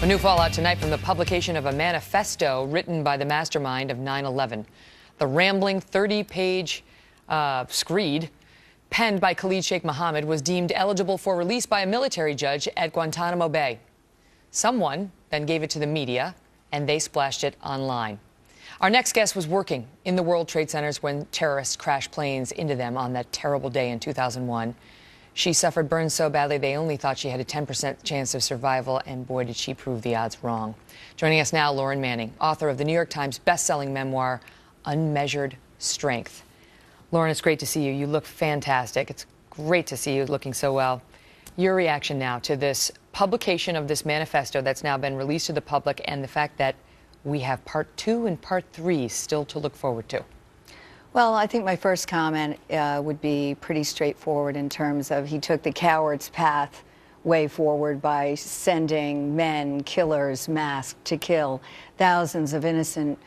A new fallout tonight from the publication of a manifesto written by the mastermind of 9/11. The rambling 30-page screed penned by Khalid Sheikh Mohammed was deemed eligible for release by a military judge at Guantanamo Bay. Someone then gave it to the media, and they splashed it online. Our next guest was working in the World Trade Centers when terrorists crashed planes into them on that terrible day in 2001. She suffered burns so badly they only thought she had a 10% chance of survival, and boy, did she prove the odds wrong. Joining us now, Lauren Manning, author of the New York Times best-selling memoir, Unmeasured Strength. Lauren, it's great to see you. You look fantastic. It's great to see you looking so well. Your reaction now to this publication of this manifesto that's now been released to the public, and the fact that we have part 2 and part 3 still to look forward to. Well, I think my first comment would be pretty straightforward in terms of he took the coward's path way forward by sending men, killers, masked to kill thousands of innocent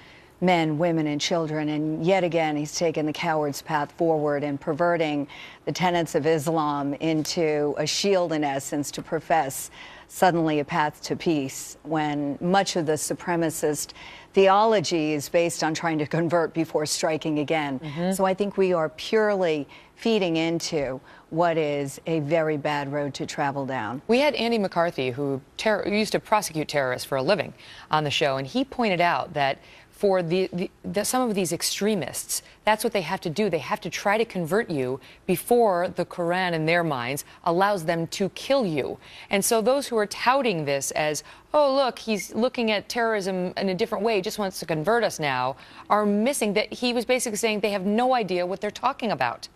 men, women, and children. And yet again, he's taken the coward's path forward and perverting the tenets of Islam into a shield, in essence, to profess suddenly a path to peace, when much of the supremacist theology is based on trying to convert before striking again. So I think we are purely feeding into what is a very bad road to travel down. We had Andy McCarthy, who used to prosecute terrorists for a living, on the show, and he pointed out that for some of these extremists, that's what they have to do. They have to try to convert you before the Quran, in their minds, allows them to kill you. And so those who are touting this as, oh, look, he's looking at terrorism in a different way, just wants to convert us now, are missing that he was basically saying they have no idea what they're talking about.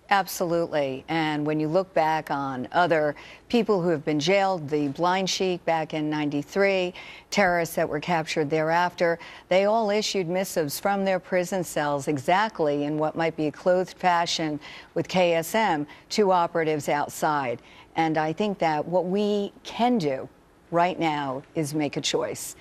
Absolutely. And when you look back on other people who have been jailed, the Blind Sheik back in '93, terrorists that were captured thereafter, they all issued missives from their prison cells exactly in what might be a clothed fashion with KSM to operatives outside. And I think that what we can do right now is make a choice.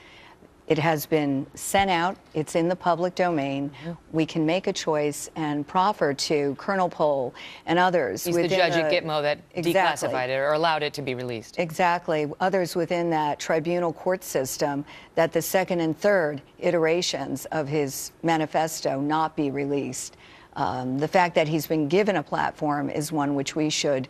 It has been sent out. It's in the public domain. We can make a choice and proffer to Colonel Pohl and others. He's the judge at Gitmo that declassified it or allowed it to be released. Exactly. Others within that tribunal court system, that the second and third iterations of his manifesto not be released. The fact that he's been given a platform is one which we should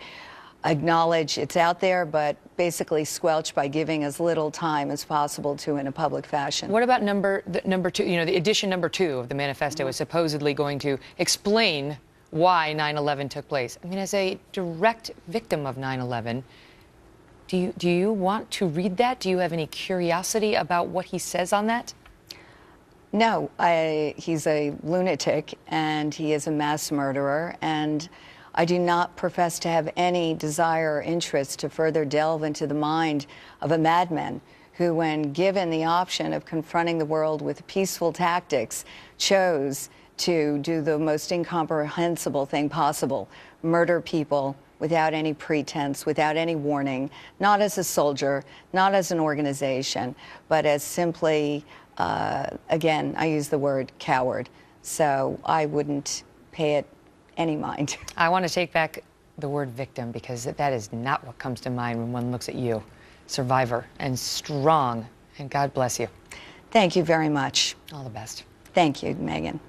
acknowledge. It's out there, but basically squelch by giving as little time as possible to in a public fashion. What about number 2? You know, the edition number 2 of the manifesto is supposedly going to explain why 9/11 took place. I mean, as a direct victim of 9/11, do you want to read that? Do you have any curiosity about what he says on that? No, he's a lunatic and he is a mass murderer, and I do not profess to have any desire or interest to further delve into the mind of a madman who, when given the option of confronting the world with peaceful tactics, chose to do the most incomprehensible thing possible: murder people without any pretense, without any warning, not as a soldier, not as an organization, but as simply, again, I use the word coward. So I wouldn't pay it any mind. I want to take back the word victim, because that is not what comes to mind when one looks at you. Survivor and strong, and God bless you. Thank you very much. All the best. Thank you, Megan.